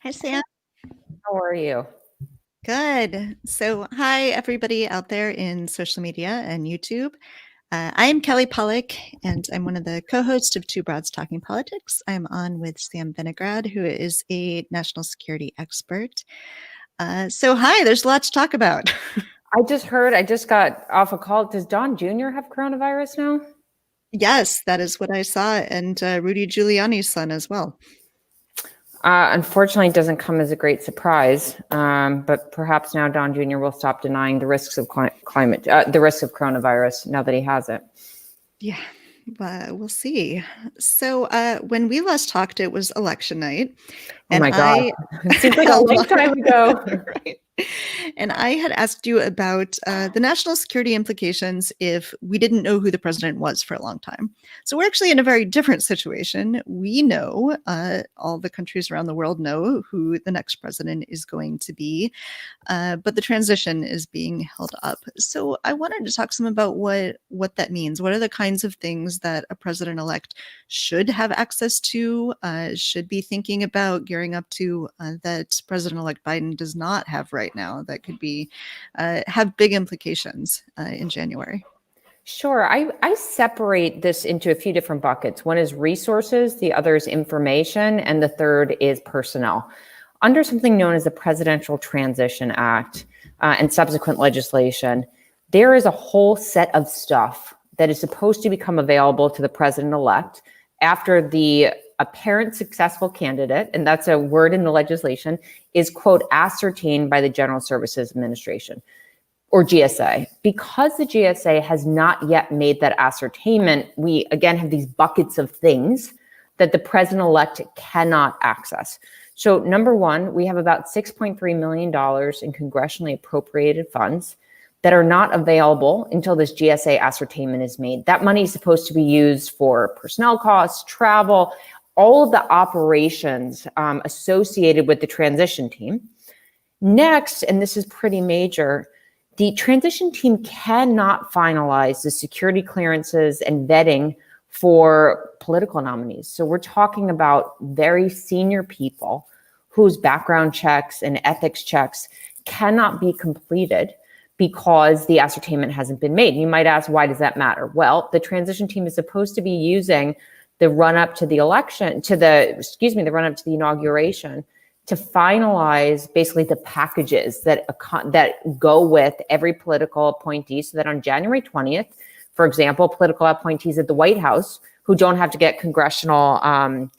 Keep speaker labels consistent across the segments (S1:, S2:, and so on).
S1: Hi, Sam.
S2: How are you?
S1: Good. So, hi, everybody out there in social media and YouTube. I am Kelly Pollock, and I'm one of the co hosts of Two Broads Talking Politics. I'm on with Sam Vinograd, who is a national security expert. Hi, there's a lot to talk about.
S2: I just got off a call. Does Don Jr. have coronavirus now?
S1: Yes, that is what I saw, and Rudy Giuliani's son as well.
S2: Unfortunately, it doesn't come as a great surprise, but perhaps now Don Jr. will stop denying the risks of the risks of coronavirus now that he has it.
S1: Yeah, we'll see. When we last talked, it was election night.
S2: Oh my God. It seems like a lifetime ago.
S1: Right. And I had asked you about the national security implications if we didn't know who the president was for a long time. So we're actually in a very different situation. We know, all the countries around the world know who the next president is going to be, but the transition is being held up. So I wanted to talk some about what that means. What are the kinds of things that a president-elect should have access to, should be thinking about gearing up to, that President-elect Biden does not have right now, that could be have big implications in January?
S2: Sure. I separate this into a few different buckets. One is resources, the other is information, and the third is personnel. Under something known as the Presidential Transition Act and subsequent legislation, there is a whole set of stuff that is supposed to become available to the president-elect after the apparent successful candidate, and that's a word in the legislation, is, quote, ascertained by the General Services Administration, or GSA. Because the GSA has not yet made that ascertainment, we again have these buckets of things that the president-elect cannot access. So number one, we have about $6.3 million in congressionally appropriated funds that are not available until this GSA ascertainment is made. That money is supposed to be used for personnel costs, travel, all of the operations associated with the transition team. Next, and this is pretty major, the transition team cannot finalize the security clearances and vetting for political nominees. So we're talking about very senior people whose background checks and ethics checks cannot be completed because the ascertainment hasn't been made. You might ask, why does that matter? Well, the transition team is supposed to be using the run up to the election, the run up to the inauguration, to finalize basically the packages that go with every political appointee, so that on January 20th, for example, political appointees at the White House who don't have to get congressionally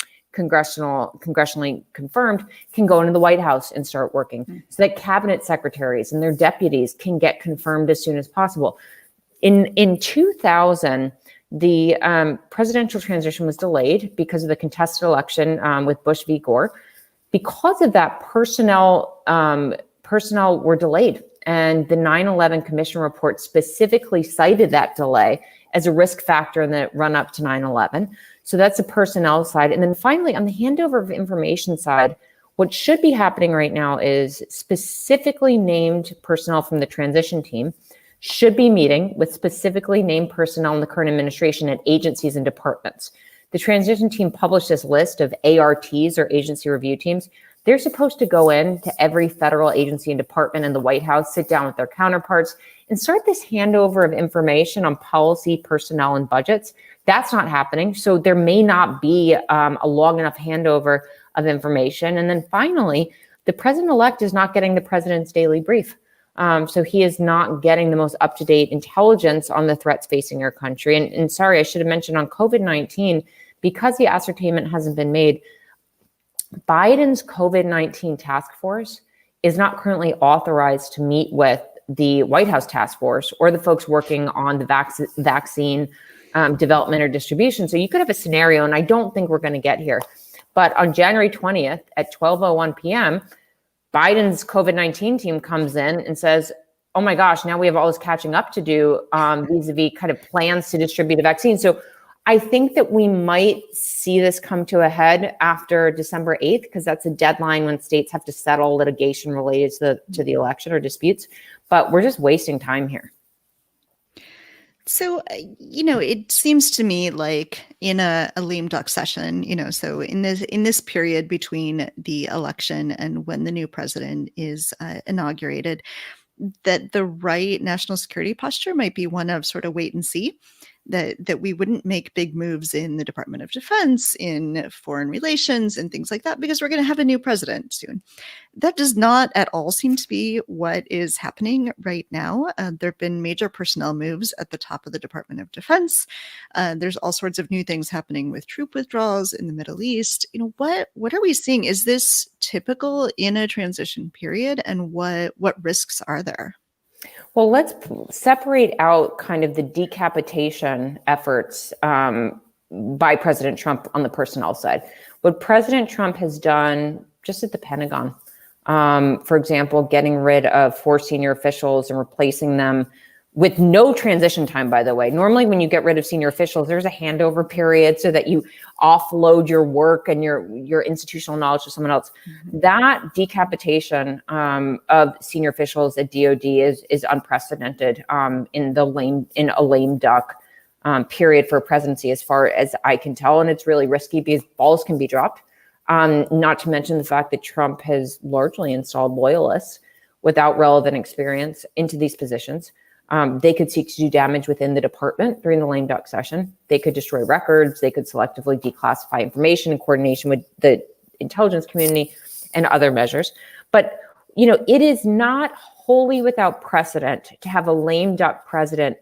S2: confirmed can go into the White House and start working, so that cabinet secretaries and their deputies can get confirmed as soon as possible. In 2000, the presidential transition was delayed because of the contested election with Bush v. Gore. Because of that, personnel were delayed, and the 9/11 Commission report specifically cited that delay as a risk factor in the run up to 9/11. So that's the personnel side. And then finally, on the handover of information side, what should be happening right now is specifically named personnel from the transition team should be meeting with specifically named personnel in the current administration at agencies and departments. The transition team published this list of ARTs, or agency review teams. They're supposed to go in to every federal agency and department in the White House, sit down with their counterparts, and start this handover of information on policy, personnel, and budgets. That's not happening. So there may not be a long enough handover of information. And then finally, the president-elect is not getting the president's daily brief. So he is not getting the most up-to-date intelligence on the threats facing our country. And sorry, I should have mentioned on COVID-19, because the ascertainment hasn't been made, Biden's COVID-19 task force is not currently authorized to meet with the White House task force or the folks working on the vaccine development or distribution. So you could have a scenario, and I don't think we're going to get here, but on January 20th at 12:01 p.m., Biden's COVID-19 team comes in and says, oh my gosh, now we have all this catching up to do vis-a-vis kind of plans to distribute the vaccine. So I think that we might see this come to a head after December 8th, because that's a deadline when states have to settle litigation related to the election or disputes. But we're just wasting time here.
S1: So, it seems to me like in a lame duck session, so in this period between the election and when the new president is inaugurated, that the right national security posture might be one of sort of wait and see, that we wouldn't make big moves in the Department of Defense, in foreign relations, and things like that, because we're going to have a new president soon. That does not at all seem to be what is happening right now. There have been major personnel moves at the top of the Department of Defense. There's all sorts of new things happening with troop withdrawals in the Middle East. What are we seeing? Is this typical in a transition period, and what risks are there?
S2: Well, let's separate out kind of the decapitation efforts by President Trump on the personnel side. What President Trump has done just at the Pentagon, for example, getting rid of 4 senior officials and replacing them with no transition time, by the way. Normally, when you get rid of senior officials, there's a handover period so that you offload your work and your institutional knowledge to someone else. Mm-hmm. That decapitation of senior officials at DOD is unprecedented in a lame duck period for a presidency, as far as I can tell. And it's really risky because balls can be dropped. Not to mention the fact that Trump has largely installed loyalists without relevant experience into these positions. They could seek to do damage within the department during the lame duck session. They could destroy records. They could selectively declassify information in coordination with the intelligence community and other measures. But, it is not wholly without precedent to have a lame duck president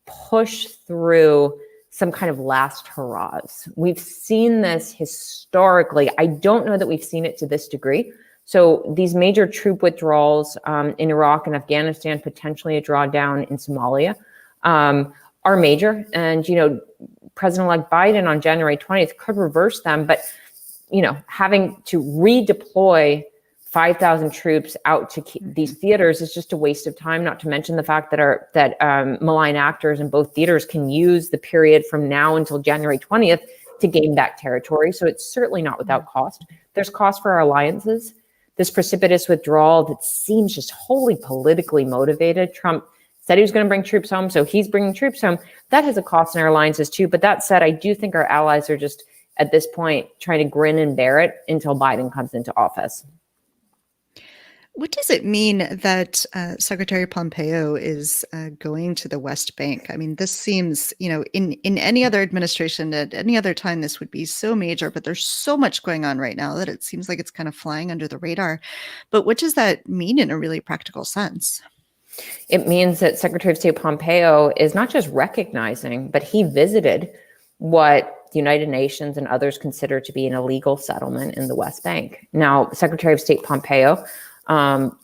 S2: push through some kind of last hurrahs. We've seen this historically. I don't know that we've seen it to this degree. So these major troop withdrawals in Iraq and Afghanistan, potentially a drawdown in Somalia, are major. And, President-elect Biden on January 20th could reverse them. But, having to redeploy 5,000 troops out to these theaters is just a waste of time, not to mention the fact that malign actors in both theaters can use the period from now until January 20th to gain back territory. So it's certainly not without cost. There's cost for our alliances. This precipitous withdrawal that seems just wholly politically motivated. Trump said he was going to bring troops home, so he's bringing troops home. That has a cost in our alliances too. But that said, I do think our allies are just, at this point, trying to grin and bear it until Biden comes into office.
S1: What does it mean that Secretary Pompeo is going to the West Bank? I mean, this seems, in any other administration at any other time, this would be so major, but there's so much going on right now that it seems like it's kind of flying under the radar. But what does that mean in a really practical sense?
S2: It means that Secretary of State Pompeo is not just recognizing, but he visited what the United Nations and others consider to be an illegal settlement in the West Bank. Now, Secretary of State Pompeo,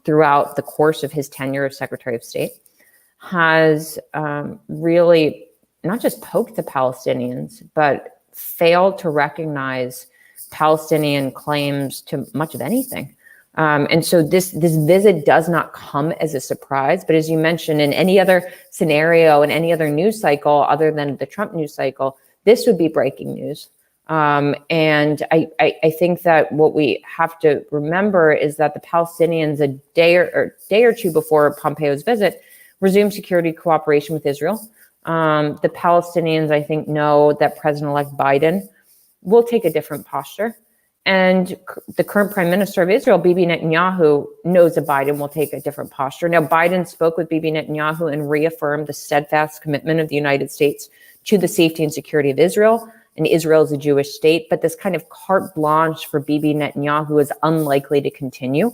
S2: throughout the course of his tenure as Secretary of State, has really not just poked the Palestinians, but failed to recognize Palestinian claims to much of anything. And so this visit does not come as a surprise. But as you mentioned, in any other scenario, in any other news cycle other than the Trump news cycle, this would be breaking news. And I think that what we have to remember is that the Palestinians, a day or two before Pompeo's visit, resumed security cooperation with Israel. The Palestinians, I think, know that President-elect Biden will take a different posture. And the current Prime Minister of Israel, Bibi Netanyahu, knows that Biden will take a different posture. Now, Biden spoke with Bibi Netanyahu and reaffirmed the steadfast commitment of the United States to the safety and security of Israel. And Israel is a Jewish state, but this kind of carte blanche for Bibi Netanyahu is unlikely to continue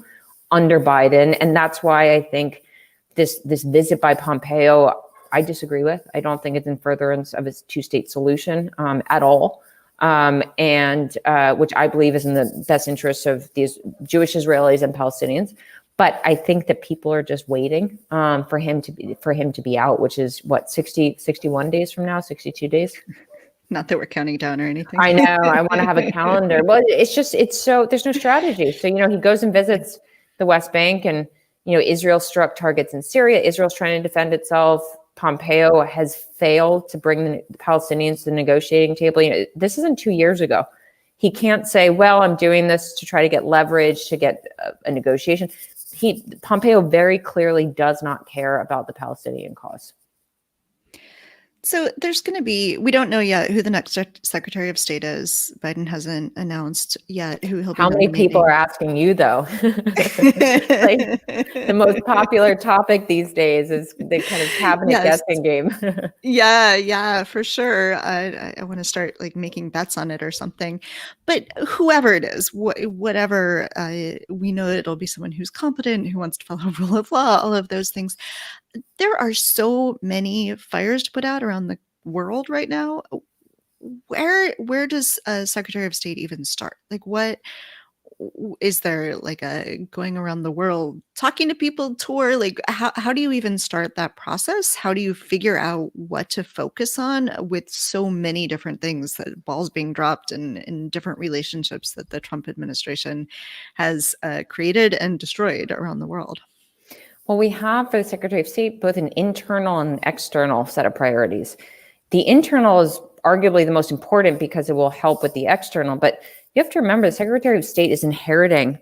S2: under Biden. And that's why I think this visit by Pompeo, I disagree with. I don't think it's in furtherance of its two-state solution at all. And which I believe is in the best interests of these Jewish Israelis and Palestinians. But I think that people are just waiting for him to be out, which is what, 61 days from now, 62 days?
S1: Not that we're counting down or anything.
S2: I know. I want to have a calendar. Well, it's so there's no strategy. So, he goes and visits the West Bank and, Israel struck targets in Syria. Israel's trying to defend itself. Pompeo has failed to bring the Palestinians to the negotiating table. This isn't 2 years ago. He can't say, well, I'm doing this to try to get leverage, to get a negotiation. Pompeo very clearly does not care about the Palestinian cause.
S1: So there's going to be, we don't know yet who the next Secretary of State is. Biden hasn't announced yet who he'll be
S2: How many people are
S1: nominating.
S2: asking you, though? Like, the most popular topic these days is the kind of cabinet
S1: Yes.
S2: guessing game.
S1: Yeah, for sure. I want to start like making bets on it or something. But whoever it is, whatever, we know it'll be someone who's competent, who wants to follow rule of law, all of those things. There are so many fires to put out around the world right now. Where does a Secretary of State even start? Like, what is there, like a going around the world talking to people tour? Like, how do you even start that process? How do you figure out what to focus on with so many different things, that balls being dropped in different relationships that the Trump administration has created and destroyed around the world?
S2: Well, we have for the Secretary of State both an internal and external set of priorities. The internal is arguably the most important because it will help with the external, but you have to remember the Secretary of State is inheriting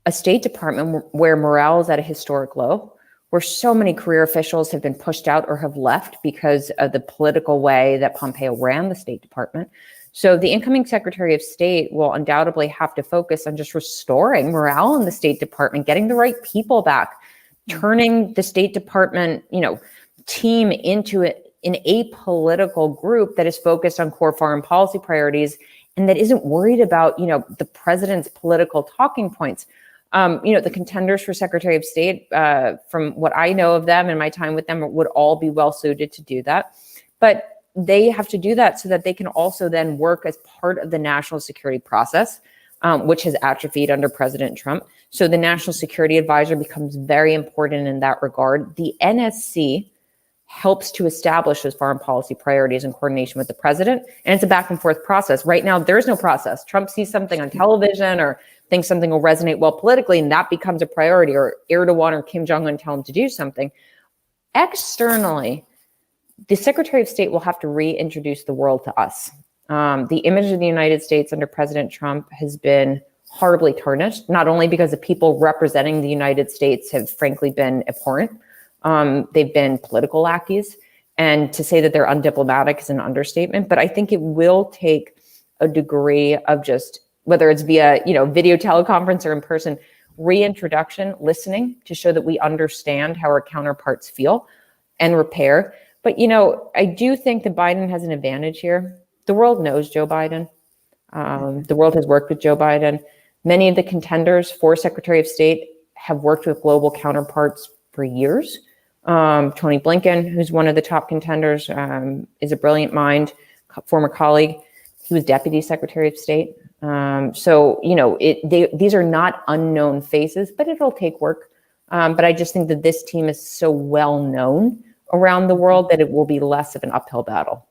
S2: a State Department where morale is at a historic low, where so many career officials have been pushed out or have left because of the political way that Pompeo ran the State Department. So the incoming Secretary of State will undoubtedly have to focus on just restoring morale in the State Department, getting the right people back, turning the State Department, team into an apolitical group that is focused on core foreign policy priorities and that isn't worried about, the president's political talking points. The contenders for Secretary of State, from what I know of them and my time with them, would all be well suited to do that. But they have to do that so that they can also then work as part of the national security process, which has atrophied under President Trump. So the National Security Advisor becomes very important in that regard. The NSC helps to establish those foreign policy priorities in coordination with the president. And it's a back and forth process. Right now, there's no process. Trump sees something on television or thinks something will resonate well politically, and that becomes a priority, or Erdogan or Kim Jong-un tell him to do something. Externally, the Secretary of State will have to reintroduce the world to us. The image of the United States under President Trump has been horribly tarnished, not only because the people representing the United States have frankly been abhorrent, they've been political lackeys, and to say that they're undiplomatic is an understatement, but I think it will take a degree of just, whether it's via video teleconference or in person, reintroduction, listening to show that we understand how our counterparts feel and repair. But, I do think that Biden has an advantage here. The world knows Joe Biden. The world has worked with Joe Biden. Many of the contenders for Secretary of State have worked with global counterparts for years. Tony Blinken, who's one of the top contenders, is a brilliant mind, former colleague. He was Deputy Secretary of State. These are not unknown faces, but it'll take work. But I just think that this team is so well known around the world that it will be less of an uphill battle.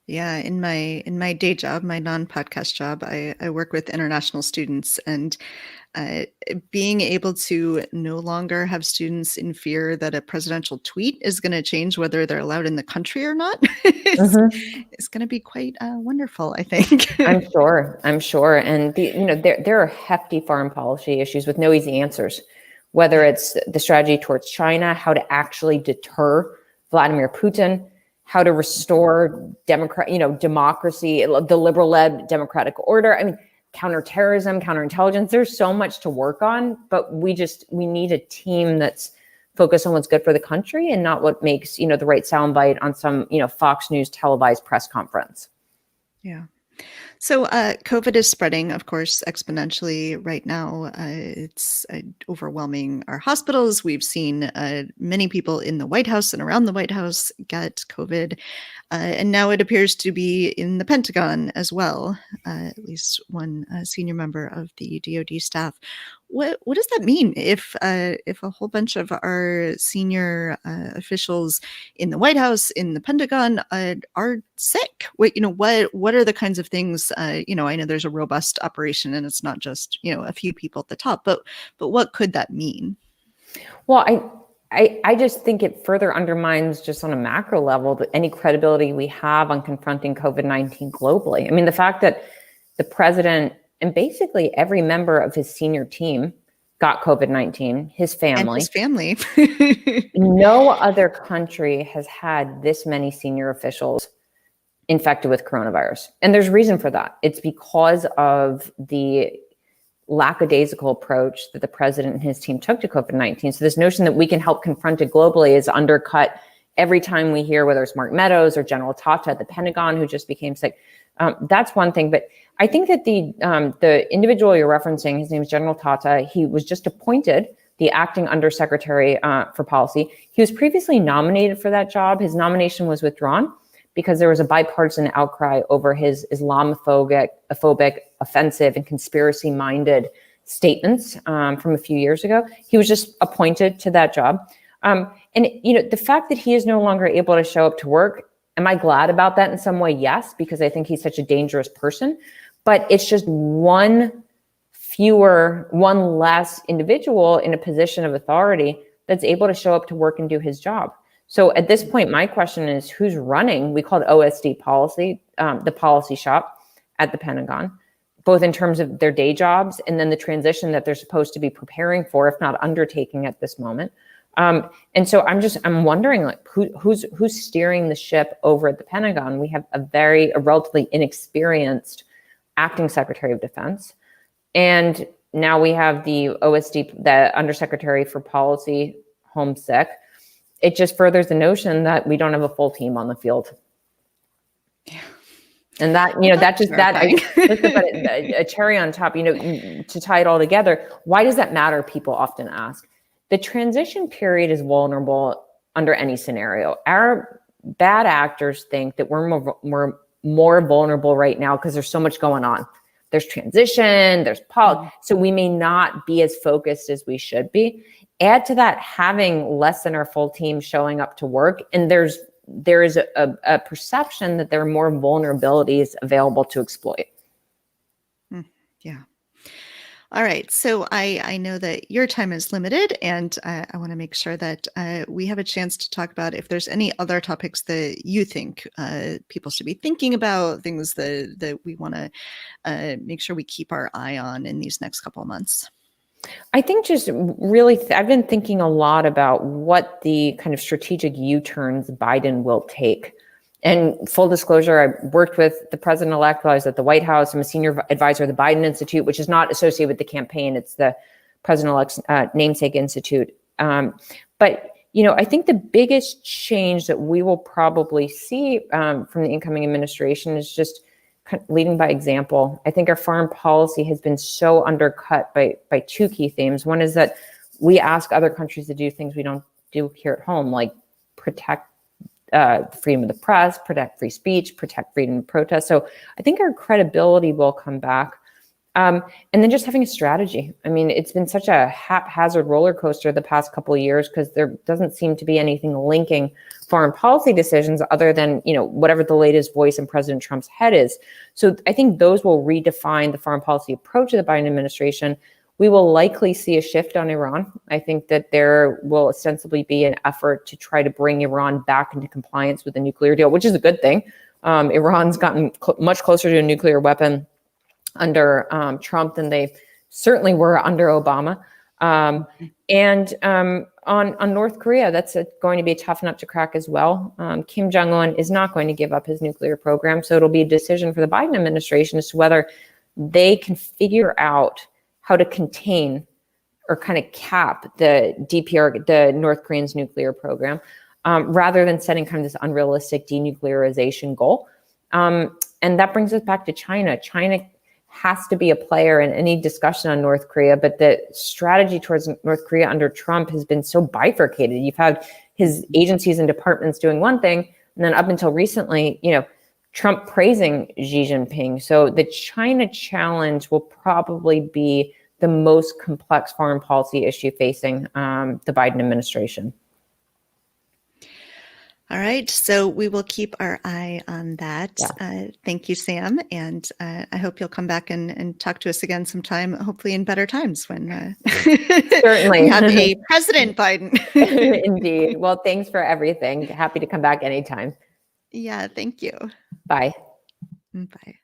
S1: Yeah, in my day job, my non-podcast job, I work with international students, and being able to no longer have students in fear that a presidential tweet is going to change whether they're allowed in the country or not is going to be quite wonderful, I think.
S2: I'm sure. And there are hefty foreign policy issues with no easy answers, whether it's the strategy towards China, how to actually deter Vladimir Putin, how to restore democracy, the liberal-led democratic order. I mean, counterterrorism, counterintelligence. There's so much to work on, but we need a team that's focused on what's good for the country and not what makes the right soundbite on some Fox News televised press conference.
S1: Yeah. So COVID is spreading, of course, exponentially right now. It's overwhelming our hospitals. We've seen many people in the White House and around the White House get COVID. And now it appears to be in the Pentagon as well, at least one senior member of the DoD staff. What does that mean if a whole bunch of our senior officials in the White House, in the Pentagon, are sick? What are the kinds of things? I know there's a robust operation, and it's not just a few people at the top, but what could that mean?
S2: Well, I just think it further undermines, just on a macro level, any credibility we have on confronting COVID-19 globally. I mean, the fact that the president and basically every member of his senior team got COVID-19, his
S1: And
S2: family.
S1: his family.
S2: No other country has had this many senior officials infected with coronavirus. And there's reason for that. It's because of the lackadaisical approach that the president and his team took to COVID-19. So this notion that we can help confront it globally is undercut every time we hear, whether it's Mark Meadows or General Tata at the Pentagon, who just became sick. That's one thing. But I think that the individual you're referencing, his name is General Tata. He was just appointed the acting undersecretary for policy. He was previously nominated for that job. His nomination was withdrawn because there was a bipartisan outcry over his Islamophobic, offensive, and conspiracy-minded statements from a few years ago. He was just appointed to that job. And the fact that he is no longer able to show up to work, am I glad about that in some way? Yes, because I think he's such a dangerous person. But it's just one less individual in a position of authority that's able to show up to work and do his job. So at this point, my question is, who's running? We call it OSD policy, the policy shop at the Pentagon, both in terms of their day jobs and then the transition that they're supposed to be preparing for, if not undertaking at this moment. And so I'm wondering, like, who's steering the ship over at the Pentagon? We have a relatively inexperienced acting Secretary of Defense. And now we have the OSD, the Undersecretary for Policy, homesick. It just furthers the notion that we don't have a full team on the field.
S1: Yeah.
S2: And that, let's put a cherry on top, to tie it all together. Why does that matter? People often ask. The transition period is vulnerable under any scenario. Our bad actors think that we're more vulnerable right now because there's so much going on. There's transition, there's politics. So we may not be as focused as we should be. Add to that having less than our full team showing up to work, and there is a perception that there are more vulnerabilities available to exploit.
S1: Yeah. All right. So I know that your time is limited, and I want to make sure that we have a chance to talk about if there's any other topics that you think people should be thinking about, things that we want to make sure we keep our eye on in these next couple of months.
S2: I think just really, I've been thinking a lot about what the kind of strategic U-turns Biden will take. And full disclosure, I worked with the president-elect while I was at the White House. I'm a senior advisor at the Biden Institute, which is not associated with the campaign. It's the president-elect's namesake institute. But I think the biggest change that we will probably see from the incoming administration is just leading by example. I think our foreign policy has been so undercut by two key themes. One is that we ask other countries to do things we don't do here at home, like protect freedom of the press, protect free speech, protect freedom of protest. So I think our credibility will come back. And then just having a strategy. I mean, it's been such a haphazard roller coaster the past couple of years because there doesn't seem to be anything linking foreign policy decisions other than, whatever the latest voice in President Trump's head is. So I think those will redefine the foreign policy approach of the Biden administration. We will likely see a shift on Iran. I think that there will ostensibly be an effort to try to bring Iran back into compliance with the nuclear deal, which is a good thing. Iran's gotten much closer to a nuclear weapon under Trump than they certainly were under Obama. And on North Korea, that's going to be a tough nut to crack as well. Kim Jong-un is not going to give up his nuclear program. So it'll be a decision for the Biden administration as to whether they can figure out how to contain or kind of cap the DPR, the North Korean's nuclear program, rather than setting kind of this unrealistic denuclearization goal. And that brings us back to China. China has to be a player in any discussion on North Korea, but the strategy towards North Korea under Trump has been so bifurcated. You've had his agencies and departments doing one thing, and then up until recently, Trump praising Xi Jinping. So the China challenge will probably be the most complex foreign policy issue facing the Biden administration.
S1: All right. So we will keep our eye on that.
S2: Yeah.
S1: Thank you, Sam. And I hope you'll come back and talk to us again sometime, hopefully in better times when
S2: certainly
S1: we have a President Biden.
S2: Indeed. Well, thanks for everything. Happy to come back anytime.
S1: Yeah. Thank you.
S2: Bye.
S1: Bye.